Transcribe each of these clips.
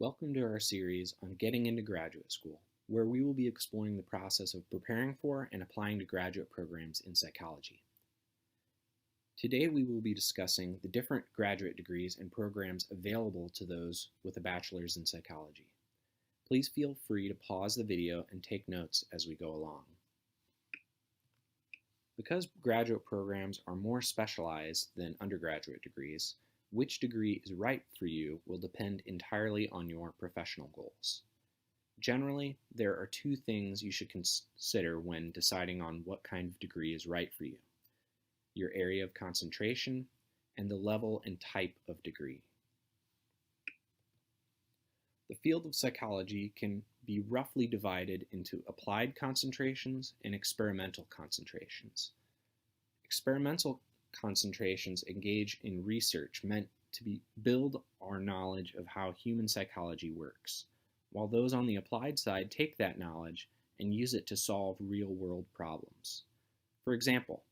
Welcome to our series on getting into graduate school, where we will be exploring the process of preparing for and applying to graduate programs in psychology. Today we will be discussing the different graduate degrees and programs available to those with a bachelor's in psychology. Please feel free to pause the video and take notes as we go along. Because graduate programs are more specialized than undergraduate degrees, which degree is right for you will depend entirely on your professional goals. Generally, there are two things you should consider when deciding on what kind of degree is right for you: your area of concentration and the level and type of degree. The field of psychology can be roughly divided into applied concentrations and experimental concentrations. Experimental concentrations engage in research meant to build our knowledge of how human psychology works, while those on the applied side take that knowledge and use it to solve real-world problems. For example,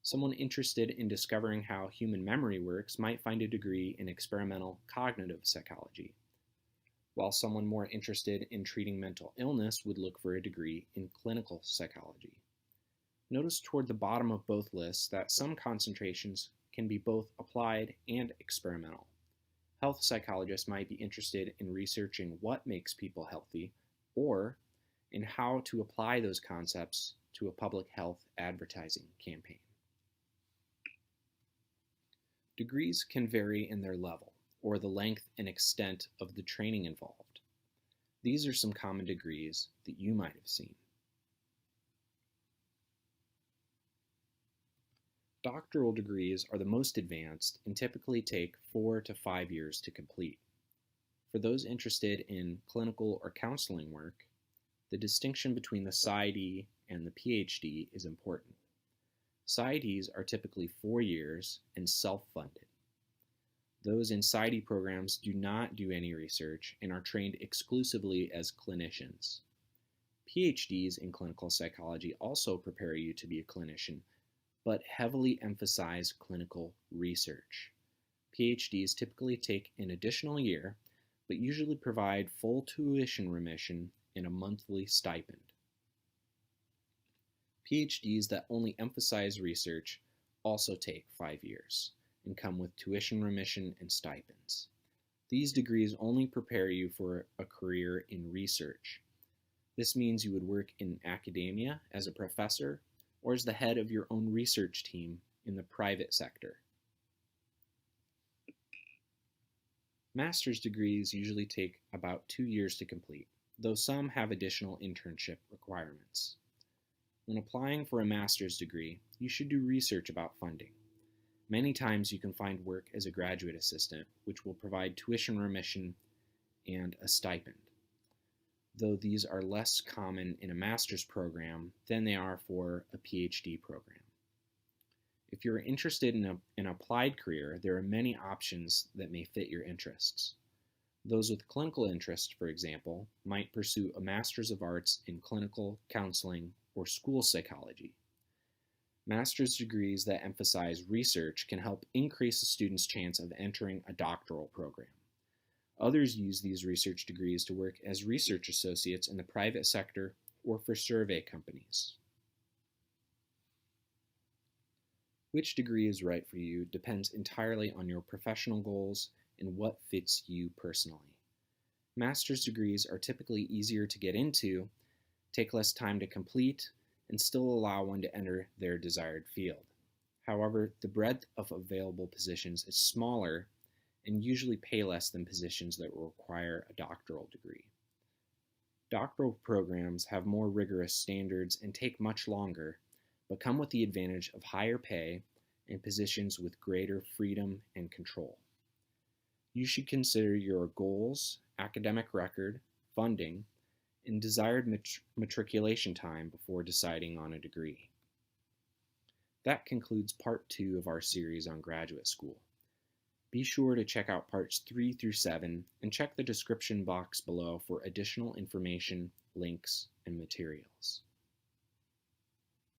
someone interested in discovering how human memory works might find a degree in experimental cognitive psychology, while someone more interested in treating mental illness would look for a degree in clinical psychology. Notice toward the bottom of both lists that some concentrations can be both applied and experimental. Health psychologists might be interested in researching what makes people healthy, or in how to apply those concepts to a public health advertising campaign. Degrees can vary in their level, or the length and extent of the training involved. These are some common degrees that you might have seen. Doctoral degrees are the most advanced and typically take 4 to 5 years to complete. For those interested in clinical or counseling work, the distinction between the PsyD and the PhD is important. PsyDs are typically 4 years and self-funded. Those in PsyD programs do not do any research and are trained exclusively as clinicians. PhDs in clinical psychology also prepare you to be a clinician, but heavily emphasize clinical research. PhDs typically take an additional year, but usually provide full tuition remission and a monthly stipend. PhDs that only emphasize research also take 5 years and come with tuition remission and stipends. These degrees only prepare you for a career in research. This means you would work in academia as a professor or as the head of your own research team in the private sector. Master's degrees usually take about 2 years to complete, though some have additional internship requirements. When applying for a master's degree, you should do research about funding. Many times you can find work as a graduate assistant, which will provide tuition remission and a stipend, though these are less common in a master's program than they are for a PhD program. If you're interested in an applied career, there are many options that may fit your interests. Those with clinical interest, for example, might pursue a Master's of Arts in Clinical Counseling or School Psychology. Master's degrees that emphasize research can help increase a student's chance of entering a doctoral program. Others use these research degrees to work as research associates in the private sector or for survey companies. Which degree is right for you depends entirely on your professional goals and what fits you personally. Master's degrees are typically easier to get into, take less time to complete, and still allow one to enter their desired field. However, the breadth of available positions is smaller and usually pay less than positions that require a doctoral degree. Doctoral programs have more rigorous standards and take much longer, but come with the advantage of higher pay and positions with greater freedom and control. You should consider your goals, academic record, funding, and desired matriculation time before deciding on a degree. That concludes part 2 of our series on graduate school. Be sure to check out parts 3 through 7 and check the description box below for additional information, links, and materials.